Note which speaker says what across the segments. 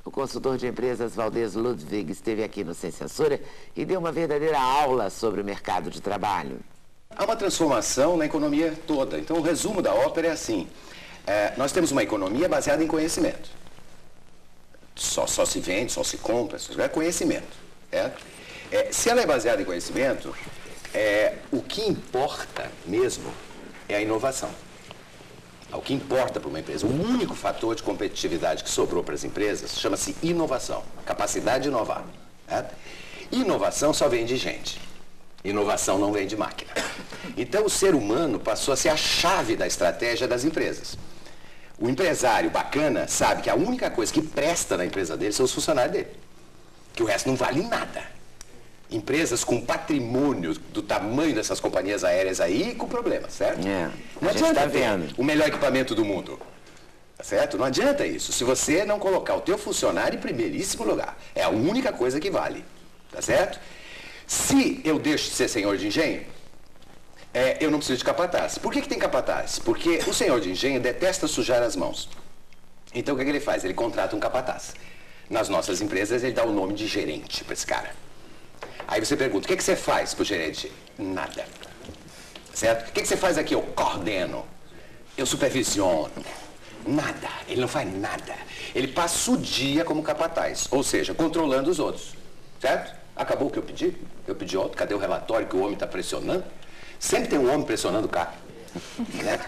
Speaker 1: O consultor de empresas Valdez Ludwig esteve aqui no Sem Censura e deu uma verdadeira aula sobre o mercado de trabalho.
Speaker 2: Há uma transformação na economia toda. Então, o resumo da ópera é assim. Nós temos uma economia baseada em conhecimento. Só se vende, só se compra, isso é conhecimento. Se ela é baseada em conhecimento, o que importa mesmo é a inovação. O que importa para uma empresa, o único fator de competitividade que sobrou para as empresas chama-se inovação, capacidade de inovar. Inovação só vem de gente. Inovação não vem de máquina. Então, o ser humano passou a ser a chave da estratégia das empresas. O empresário bacana sabe que a única coisa que presta na empresa dele são os funcionários dele. Que o resto não vale nada. Empresas com patrimônio do tamanho dessas companhias aéreas aí, com problemas, certo? Não adianta ter o melhor equipamento do mundo. Tá certo? Não adianta isso. Se você não colocar o teu funcionário em primeiríssimo lugar. É a única coisa que vale. Tá certo? Se eu deixo de ser senhor de engenho, eu não preciso de capataz. Por que tem capataz? Porque o senhor de engenho detesta sujar as mãos. Então, o que ele faz? Ele contrata um capataz. Nas nossas empresas, ele dá o nome de gerente para esse cara. Aí você pergunta, o que você faz pro gerente? Nada. Certo? O que você faz aqui? Eu coordeno. Eu supervisiono. Nada. Ele não faz nada. Ele passa o dia como capataz. Ou seja, controlando os outros. Certo? Acabou o que eu pedi? Eu pedi outro. Cadê o relatório que o homem está pressionando? Sempre tem um homem pressionando o cara. Né?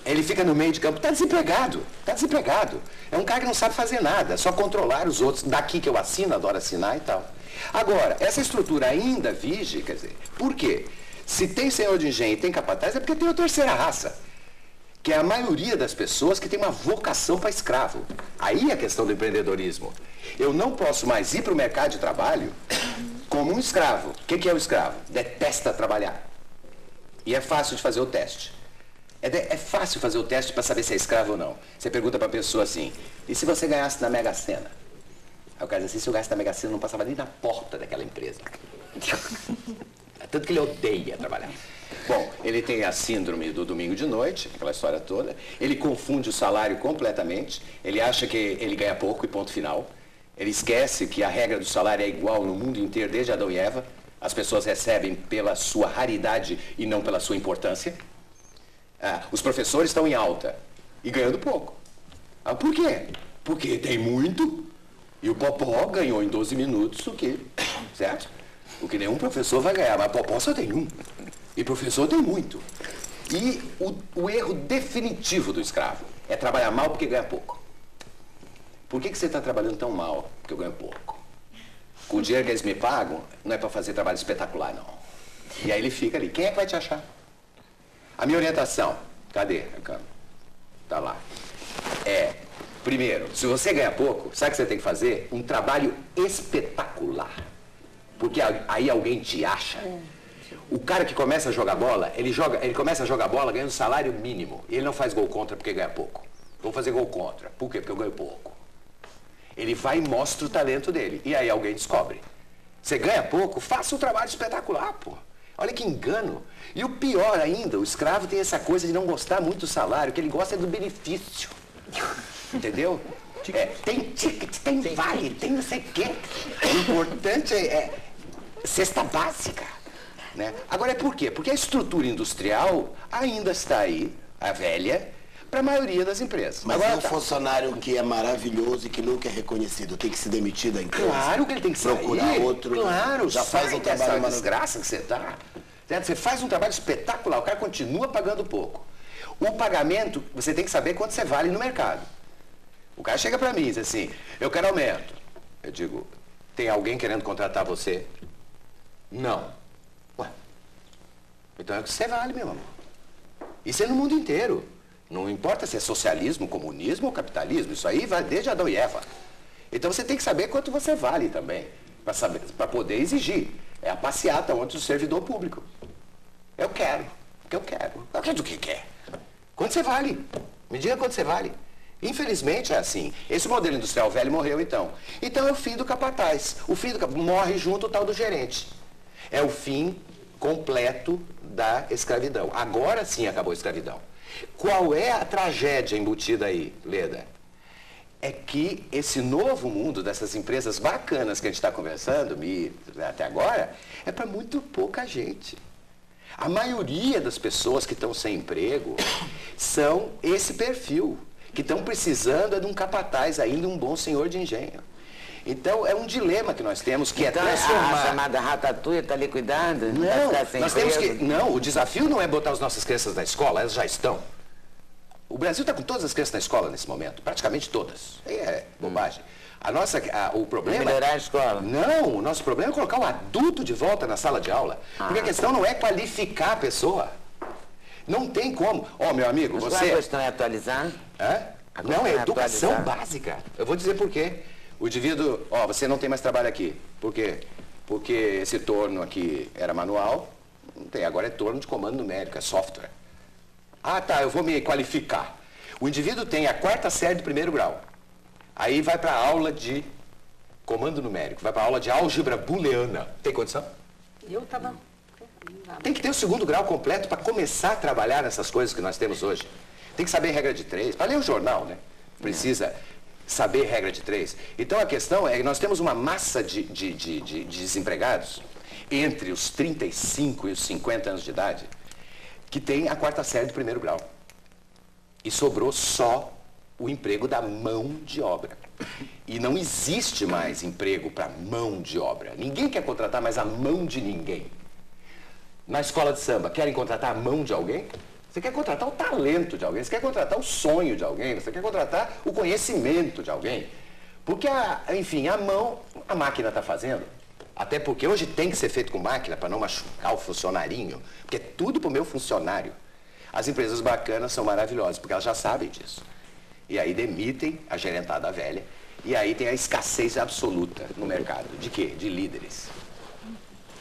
Speaker 2: Ele fica no meio de campo. Está desempregado. Está desempregado. É um cara que não sabe fazer nada. Só controlar os outros. Daqui que eu assino, adoro assinar e tal. Agora, essa estrutura ainda vige, quer dizer, por quê? Se tem senhor de engenho e tem capataz, é porque tem a terceira raça, que é a maioria das pessoas que tem uma vocação para escravo. Aí é a questão do empreendedorismo. Eu não posso mais ir para o mercado de trabalho como um escravo. O que é o escravo? Detesta trabalhar. E é fácil de fazer o teste. É fácil fazer o teste para saber se é escravo ou não. Você pergunta para a pessoa assim, e se você ganhasse na Mega Sena? Aí o cara diz assim, se eu ganhasse na Mega Sena, não passava nem na porta daquela empresa. Tanto que ele odeia trabalhar. Bom, ele tem a síndrome do domingo de noite, aquela história toda. Ele confunde o salário completamente. Ele acha que ele ganha pouco e ponto final. Ele esquece que a regra do salário é igual no mundo inteiro, desde Adão e Eva. As pessoas recebem pela sua raridade e não pela sua importância. Os professores estão em alta e ganhando pouco. Por quê? Porque tem muito. E o Popó ganhou em 12 minutos o que, certo? O que nenhum professor vai ganhar, mas Popó só tem um. E professor tem muito. E o erro definitivo do escravo é trabalhar mal porque ganha pouco. Por que você está trabalhando tão mal? Porque eu ganho pouco. Com o dinheiro que eles me pagam, não é para fazer trabalho espetacular, não. E aí ele fica ali. Quem é que vai te achar? A minha orientação, cadê a câmera? Tá lá. Primeiro, se você ganha pouco, sabe o que você tem que fazer? Um trabalho espetacular. Porque aí alguém te acha. O cara que começa a jogar bola, ele começa a jogar bola ganhando salário mínimo. E ele não faz gol contra porque ganha pouco. Vou fazer gol contra. Por quê? Porque eu ganho pouco. Ele vai e mostra o talento dele. E aí alguém descobre. Você ganha pouco, faça um trabalho espetacular, pô. Olha que engano. E o pior ainda, o escravo tem essa coisa de não gostar muito do salário, que ele gosta do benefício. Entendeu? Tem ticket, tem vale, tem não sei o quê. O importante é cesta básica. Né? Agora por quê? Porque a estrutura industrial ainda está aí, a velha, para a maioria das empresas.
Speaker 3: Mas agora, um funcionário que é maravilhoso e que nunca é reconhecido, tem que se demitir da empresa?
Speaker 2: Claro que ele tem que sair.
Speaker 3: Procurar outro.
Speaker 2: Claro,
Speaker 3: já faz um trabalho
Speaker 2: uma desgraça que você está. Você faz um trabalho espetacular, o cara continua pagando pouco. O pagamento, você tem que saber quanto você vale no mercado. O cara chega para mim e diz assim, eu quero aumento. Eu digo, tem alguém querendo contratar você? Não. Ué, então é o que você vale, meu amor. Isso é no mundo inteiro. Não importa se é socialismo, comunismo ou capitalismo. Isso aí vai desde Adão e Eva. Então você tem que saber quanto você vale também, para poder exigir. É a passeata ontem do servidor público. Eu quero, o que eu quero. Eu quero do que quer. Quanto você vale? Me diga quanto você vale. Infelizmente é assim. Esse modelo industrial velho morreu então. Então é o fim do capataz. O fim do morre junto o tal do gerente. É o fim completo da escravidão. Agora sim acabou a escravidão. Qual é a tragédia embutida aí, Leda? é que esse novo mundo dessas empresas bacanas que a gente está conversando, até agora, é para muito pouca gente. A maioria das pessoas que estão sem emprego são esse perfil, que estão precisando de um capataz ainda, um bom senhor de engenho. Então, é um dilema que nós temos, que
Speaker 1: então,
Speaker 2: é transformar...
Speaker 1: a chamada ratatouille está ali cuidando?
Speaker 2: Não, nós temos que... Não, o desafio não é botar as nossas crianças na escola, elas já estão. O Brasil está com todas as crianças na escola nesse momento, praticamente todas. Aí é bobagem. O problema...
Speaker 1: Melhorar a escola.
Speaker 2: Não, o nosso problema é colocar o adulto de volta na sala de aula. Porque a questão não é qualificar a pessoa. Não tem como. Ó, meu amigo, você...
Speaker 1: A questão é atualizar?
Speaker 2: Hã? Não, é educação básica. Eu vou dizer por quê. O indivíduo, você não tem mais trabalho aqui. Por quê? Porque esse torno aqui era manual, não tem, agora é torno de comando numérico, é software. Ah, tá, eu vou me qualificar. O indivíduo tem a 4ª série do 1º grau. Aí vai para a aula de comando numérico, vai para a aula de álgebra booleana. Tem condição?
Speaker 4: Eu estava...
Speaker 2: Tem que ter o 2º grau completo para começar a trabalhar nessas coisas que nós temos hoje. Tem que saber regra de 3. Para ler o jornal, né? Precisa saber regra de 3. Então a questão é que nós temos uma massa de desempregados entre os 35 e os 50 anos de idade que tem a 4ª série do 1º grau. E sobrou só o emprego da mão de obra. E não existe mais emprego para mão de obra. Ninguém quer contratar mais a mão de ninguém. Na escola de samba, querem contratar a mão de alguém? Você quer contratar o talento de alguém, você quer contratar o sonho de alguém, você quer contratar o conhecimento de alguém. Porque, enfim, a mão, a máquina está fazendo. Até porque hoje tem que ser feito com máquina para não machucar o funcionarinho. Porque é tudo para o meu funcionário. As empresas bacanas são maravilhosas, porque elas já sabem disso. E aí demitem a gerentada velha. E aí tem a escassez absoluta no mercado. De quê? De líderes.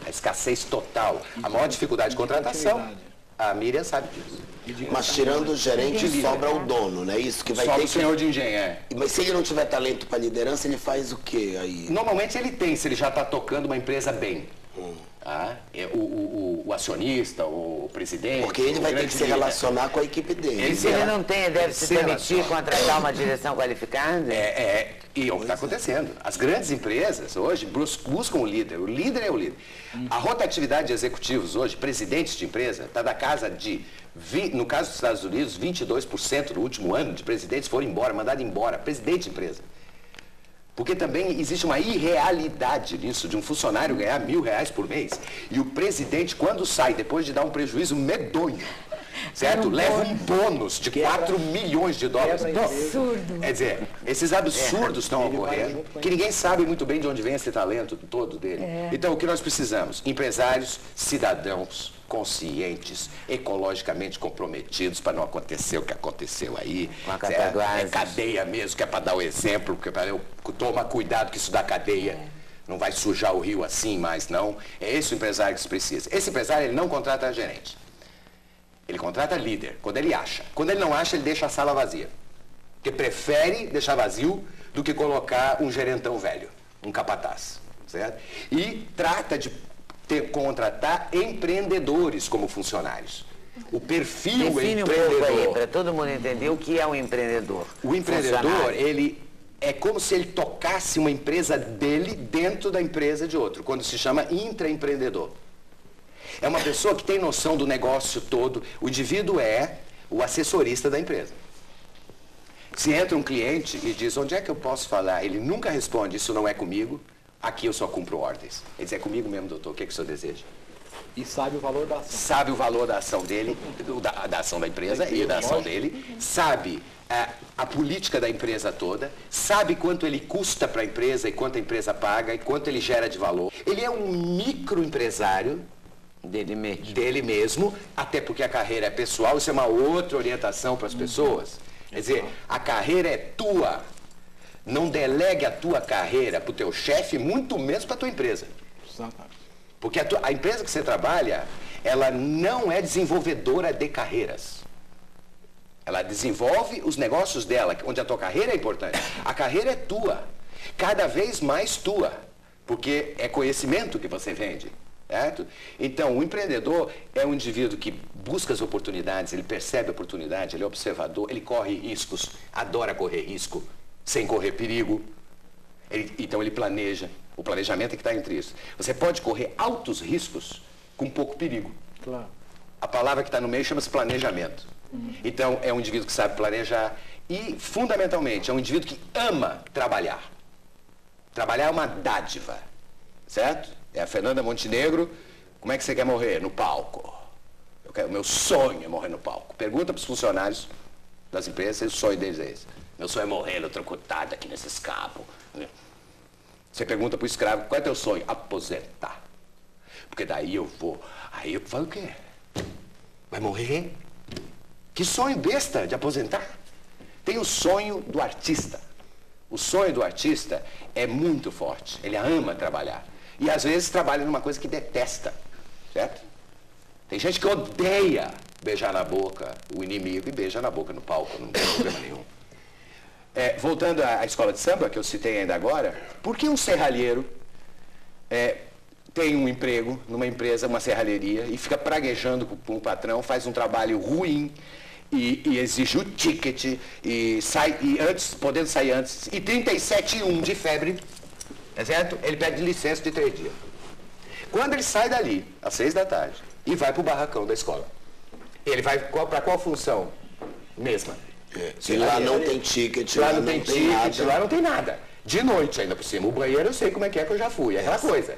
Speaker 2: A escassez total. A maior dificuldade de contratação, a Miriam sabe disso.
Speaker 3: Mas tirando o gerente, sobra o dono, né? Isso que vai
Speaker 2: Sobra
Speaker 3: ter
Speaker 2: o senhor de engenho, é.
Speaker 3: Mas se ele não tiver talento para liderança, ele faz o quê aí?
Speaker 2: Normalmente ele tem, se ele já está tocando uma empresa bem. O acionista, o presidente...
Speaker 3: Porque ele vai ter que se relacionar com a equipe dele.
Speaker 1: E se ele não tem, deve se permitir contratar uma direção qualificada?
Speaker 2: E é o que está acontecendo. As grandes empresas hoje buscam o líder. O líder é o líder. A rotatividade de executivos hoje, presidentes de empresa, está da casa de, no caso dos Estados Unidos, 22% no último ano de presidentes foram embora, mandados embora. Presidente de empresa. Porque também existe uma irrealidade nisso, de um funcionário ganhar R$1.000 por mês e o presidente, quando sai, depois de dar um prejuízo medonho, certo? Leva um bônus de 4 milhões de dólares.
Speaker 4: Absurdo.
Speaker 2: Quer dizer, esses absurdos estão ocorrendo, que ninguém sabe muito bem de onde vem esse talento todo dele. Então, o que nós precisamos? Empresários, cidadãos, conscientes, ecologicamente comprometidos para não acontecer o que aconteceu aí. É cadeia mesmo, que é para dar o exemplo, que é para eu tomar cuidado que isso dá cadeia. Não vai sujar o rio assim mais, não. É esse o empresário que se precisa. Esse empresário, ele não contrata gerente. Ele contrata líder, quando ele acha. Quando ele não acha, ele deixa a sala vazia. Porque prefere deixar vazio do que colocar um gerentão velho, um capataz, certo? E trata de contratar empreendedores como funcionários. O perfil
Speaker 1: Define
Speaker 2: empreendedor.
Speaker 1: Um pouco aí, para todo mundo entender o que é um empreendedor.
Speaker 2: O empreendedor, ele é como se ele tocasse uma empresa dele dentro da empresa de outro, quando se chama intraempreendedor. É uma pessoa que tem noção do negócio todo. O indivíduo é o assessorista da empresa. Se entra um cliente e diz, onde é que eu posso falar? Ele nunca responde, isso não é comigo, aqui eu só cumpro ordens. Ele diz, é comigo mesmo, doutor, o que é que o senhor deseja?
Speaker 5: E sabe o valor da ação.
Speaker 2: Sabe o valor da ação dele, da ação da empresa e da ação dele. Sabe a política da empresa toda. Sabe quanto ele custa para a empresa e quanto a empresa paga e quanto ele gera de valor. Ele é um microempresário dele mesmo, até porque a carreira é pessoal, isso é uma outra orientação para as pessoas. Quer dizer, a carreira é tua. Não delegue a tua carreira para o teu chefe, muito menos para a tua empresa.
Speaker 5: Exatamente.
Speaker 2: Porque a empresa que você trabalha, ela não é desenvolvedora de carreiras. Ela desenvolve os negócios dela, onde a tua carreira é importante. A carreira é tua, cada vez mais tua, porque é conhecimento que você vende. Certo? Então, o empreendedor é um indivíduo que busca as oportunidades, ele percebe a oportunidade, ele é observador, ele corre riscos, adora correr risco, sem correr perigo. Então ele planeja. O planejamento é que está entre isso. Você pode correr altos riscos com pouco perigo.
Speaker 5: Claro.
Speaker 2: A palavra que está no meio chama-se planejamento. Então, é um indivíduo que sabe planejar e, fundamentalmente, é um indivíduo que ama trabalhar. Trabalhar é uma dádiva, certo? É a Fernanda Montenegro. Como é que você quer morrer? No palco. O meu sonho é morrer no palco. Pergunta para os funcionários das empresas, o sonho deles é esse. Meu sonho é morrer eletrocutado aqui nesses cabos. Você pergunta para o escravo, qual é teu sonho? Aposentar. Porque daí eu vou. Aí eu falo o quê? Vai morrer? Que sonho besta de aposentar. Tem o sonho do artista. O sonho do artista é muito forte. Ele ama trabalhar. E às vezes trabalha numa coisa que detesta. Certo? Tem gente que odeia beijar na boca o inimigo e beija na boca no palco, não tem problema nenhum. Voltando à escola de samba, que eu citei ainda agora, por que um serralheiro tem um emprego numa empresa, uma serralheria, e fica praguejando com o patrão, faz um trabalho ruim e exige o ticket, podendo sair antes, e 37,1 de febre, é certo? Ele pede licença de 3 dias. Quando ele sai dali, às 6 da tarde, e vai para o barracão da escola, ele vai para qual função? Mesma.
Speaker 3: Se lá não tem ticket,
Speaker 2: lá não tem ticket, lá não tem nada. De noite ainda por cima. O banheiro eu sei como é que eu já fui, é aquela coisa.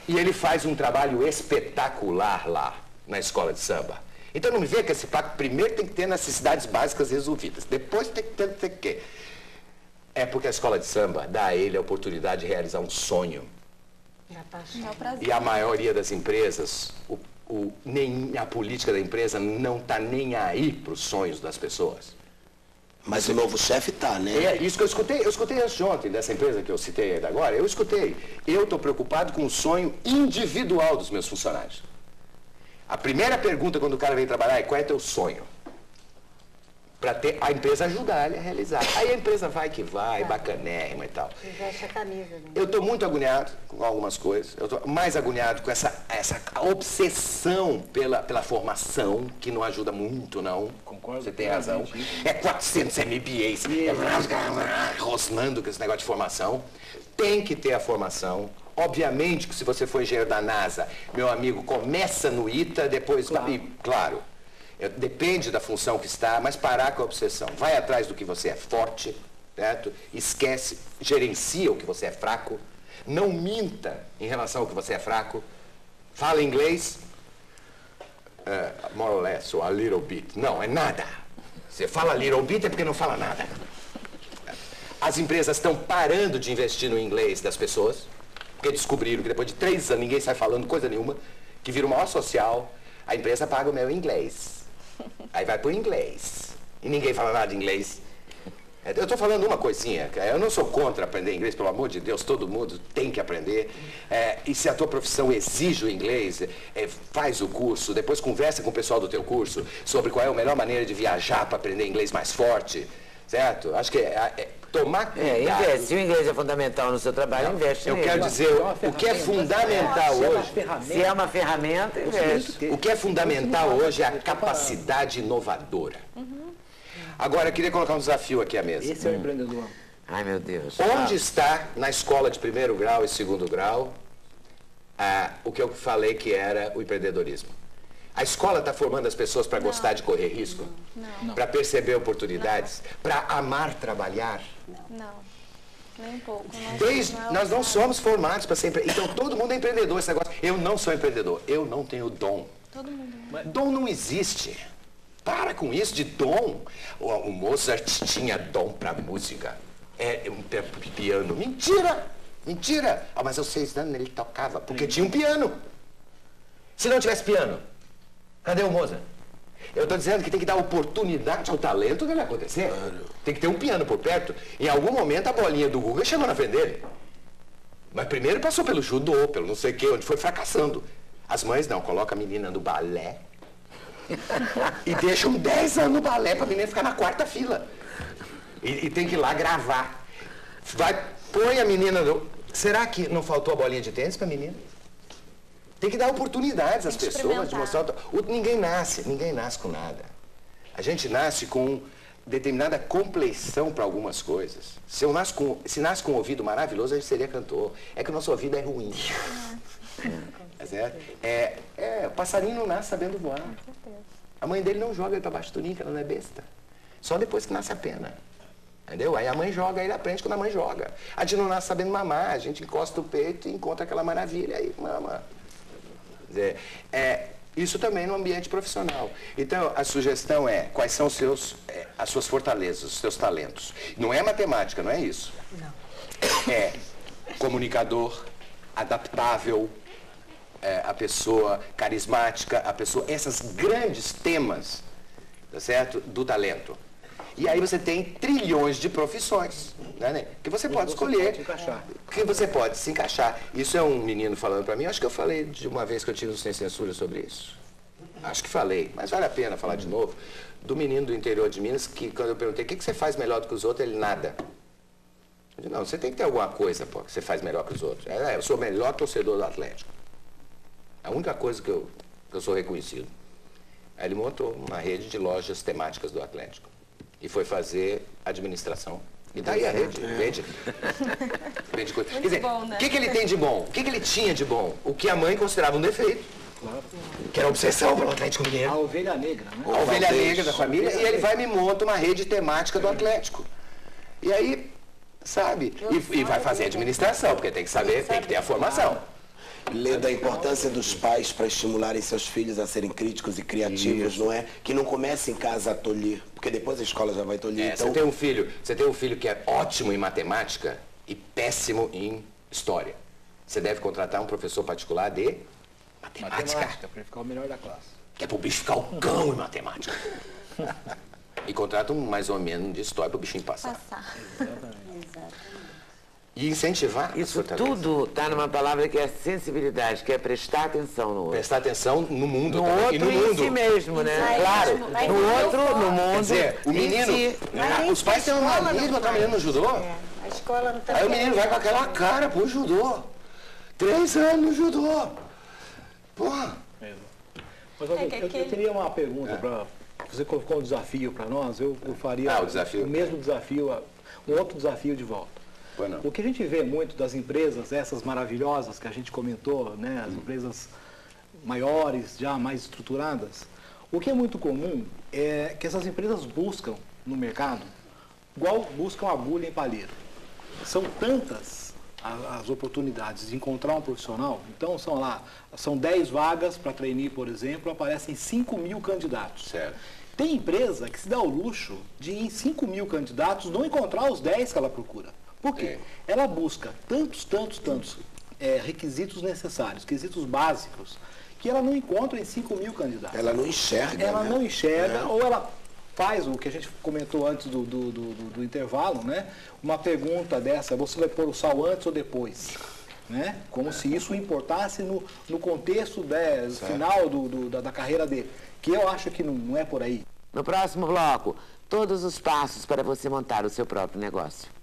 Speaker 2: E ele faz um trabalho espetacular lá, na escola de samba. Então não me vê que esse pacto primeiro tem que ter necessidades básicas resolvidas, depois tem que ter o quê? É porque a escola de samba dá a ele a oportunidade de realizar um sonho. E a maioria das empresas, nem a política da empresa não está nem aí para os sonhos das pessoas.
Speaker 3: Mas o novo chefe tá, né?
Speaker 2: É isso que eu escutei antes de ontem, dessa empresa que eu citei ainda agora, eu escutei. Eu estou preocupado com o sonho individual dos meus funcionários. A primeira pergunta quando o cara vem trabalhar é: qual é teu sonho? Para a empresa ajudar ele a realizar. Aí a empresa vai que vai, bacanérrima e tal.
Speaker 4: Veste a camisa, né?
Speaker 2: Eu estou muito agoniado com algumas coisas. Eu estou mais agoniado com essa obsessão pela formação, que não ajuda muito, não.
Speaker 5: Concordo.
Speaker 2: Você tem razão. É 400 MBAs, rosnando com esse negócio de formação. Tem que ter a formação. Obviamente que se você for engenheiro da NASA, meu amigo, começa no ITA, depois... Claro. Depende da função que está, mas parar com a obsessão. Vai atrás do que você é forte, certo? Esquece, gerencia o que você é fraco. Não minta em relação ao que você é fraco. Fala inglês, more or less, or a little bit. Não, é nada. Você fala little bit é porque não fala nada. As empresas estão parando de investir no inglês das pessoas, porque descobriram que depois de 3 anos ninguém sai falando coisa nenhuma, que vira o maior social, a empresa paga o meu inglês. Aí vai pro inglês. E ninguém fala nada de inglês. Eu estou falando uma coisinha. Eu não sou contra aprender inglês, pelo amor de Deus. Todo mundo tem que aprender. E se a tua profissão exige o inglês, faz o curso. Depois conversa com o pessoal do teu curso sobre qual é a melhor maneira de viajar para aprender inglês mais forte. Certo? Acho que tomar cuidado.
Speaker 1: Investe. Se o inglês é fundamental no seu trabalho, investe
Speaker 2: Eu
Speaker 1: nele.
Speaker 2: quero dizer, o que é fundamental hoje...
Speaker 1: Se é uma ferramenta, investe.
Speaker 2: O que é fundamental hoje é a capacidade inovadora. Agora, eu queria colocar um desafio aqui à mesa.
Speaker 5: Esse é o empreendedor.
Speaker 1: Ai, meu Deus.
Speaker 2: Onde está, na escola de 1º grau e 2º grau, o que eu falei que era o empreendedorismo? A escola está formando as pessoas para gostar de correr risco? Para perceber oportunidades? Para amar trabalhar?
Speaker 6: Não, nem um pouco.
Speaker 2: Nós não somos formados para ser empreendedor. Então, todo mundo é empreendedor, esse negócio. Eu não sou empreendedor, eu não tenho dom.
Speaker 6: Todo mundo.
Speaker 2: Dom não existe. Para com isso de dom. O Mozart tinha dom para música. Um piano. Mentira! Mentira! Mas aos 6 anos ele tocava, porque tinha um piano. Se não tivesse piano, cadê o Mozart? Eu estou dizendo que tem que dar oportunidade ao talento dele acontecer. Tem que ter um piano por perto. Em algum momento a bolinha do Guga chegou na frente dele. Mas primeiro passou pelo judô, pelo não sei o quê, onde foi fracassando. As mães não, colocam a menina no balé e deixam 10 anos no balé para a menina ficar na 4ª fila. E tem que ir lá gravar. Põe a menina no... Será que não faltou a bolinha de tênis para a menina? Tem que dar oportunidades às pessoas de mostrar... Ninguém nasce com nada. A gente nasce com determinada compleição para algumas coisas. Se nasce com um ouvido maravilhoso, a gente seria cantor. É que o nosso ouvido é ruim. É certo? O passarinho não nasce sabendo voar. A mãe dele não joga ele para baixo do ninho, ela não é besta. Só depois que nasce a pena. Entendeu? Aí a mãe joga, aí ele aprende quando a mãe joga. A gente não nasce sabendo mamar, a gente encosta o peito e encontra aquela maravilha, aí mama. Quer dizer, isso também no ambiente profissional. Então, a sugestão é, quais são as suas fortalezas, os seus talentos. Não é matemática, não é isso. Não. É comunicador, adaptável, a pessoa carismática, esses grandes temas, tá certo? Do talento. E aí você tem trilhões de profissões, né? Que você pode escolher, que você pode se encaixar. Isso é um menino falando para mim, acho que eu falei de uma vez que eu tive no Sem Censura sobre isso. Acho que falei, mas vale a pena falar de novo. Do menino do interior de Minas, que quando eu perguntei, o que você faz melhor do que os outros? Ele, nada. Eu disse, não, você tem que ter alguma coisa, pô, que você faz melhor que os outros. Eu sou o melhor torcedor do Atlético. A única coisa que eu sou reconhecido. Aí ele montou uma rede de lojas temáticas do Atlético. E foi fazer administração. E daí a rede, vende coisa. Quer dizer,
Speaker 6: bom, né?
Speaker 2: O que ele tem de bom? O que ele tinha de bom? O que a mãe considerava um defeito. Claro. Que era a obsessão pelo Atlético Mineiro.
Speaker 5: A ovelha negra, né?
Speaker 2: A ovelha negra da família. E ele vai e me monta uma rede temática do Atlético. E aí, sabe? E vai fazer administração, porque tem que saber, tem que ter a formação.
Speaker 3: Lê da importância dos pais para estimularem seus filhos a serem críticos e criativos, não é? Que não comece em casa a tolir, porque depois a escola já vai tolir. Então...
Speaker 2: Você tem um filho que é ótimo em matemática e péssimo em história. Você deve contratar um professor particular de matemática.
Speaker 5: Para ele ficar o melhor da classe.
Speaker 2: Que é pro bicho ficar o cão em matemática. E contrata um mais ou menos de história pro bichinho passar.
Speaker 6: Exato.
Speaker 2: E incentivar
Speaker 1: Isso tudo está numa palavra que é sensibilidade, que é prestar atenção no outro.
Speaker 2: Prestar atenção no mundo
Speaker 1: No
Speaker 2: também.
Speaker 1: outro
Speaker 2: E no
Speaker 1: e em
Speaker 2: mundo.
Speaker 1: si mesmo, né?
Speaker 6: Claro.
Speaker 1: No outro, no mundo.
Speaker 2: Quer dizer, o menino...
Speaker 1: em si.
Speaker 2: Os pais têm uma mania botar o menino no judô.
Speaker 4: A escola não tá.
Speaker 2: Aí o menino vai com aquela cara pro judô. 3 anos no judô. Porra.
Speaker 5: Mas eu teria uma pergunta para... Você colocou um desafio para nós, eu faria
Speaker 2: o desafio.
Speaker 5: o mesmo desafio, um outro desafio de volta.
Speaker 2: Bueno.
Speaker 5: O que a gente vê muito das empresas, essas maravilhosas que a gente comentou, né, as empresas maiores, já mais estruturadas, o que é muito comum é que essas empresas buscam no mercado, igual buscam agulha em palheiro. São tantas as oportunidades de encontrar um profissional, então são 10 vagas para trainee, por exemplo, aparecem 5.000 candidatos.
Speaker 2: Certo.
Speaker 5: Tem empresa que se dá o luxo de, em 5.000 candidatos, não encontrar os 10 que ela procura. Por quê? Ela busca tantos requisitos necessários, quesitos básicos, que ela não encontra em 5.000 candidatos.
Speaker 3: Ela não enxerga.
Speaker 5: Ela
Speaker 3: né?
Speaker 5: não enxerga, ou ela faz o que a gente comentou antes do intervalo, né? Uma pergunta dessa, você vai pôr o sal antes ou depois? Né? Como se isso importasse no contexto final da carreira dele. Que eu acho que não é por aí.
Speaker 1: No próximo bloco, todos os passos para você montar o seu próprio negócio.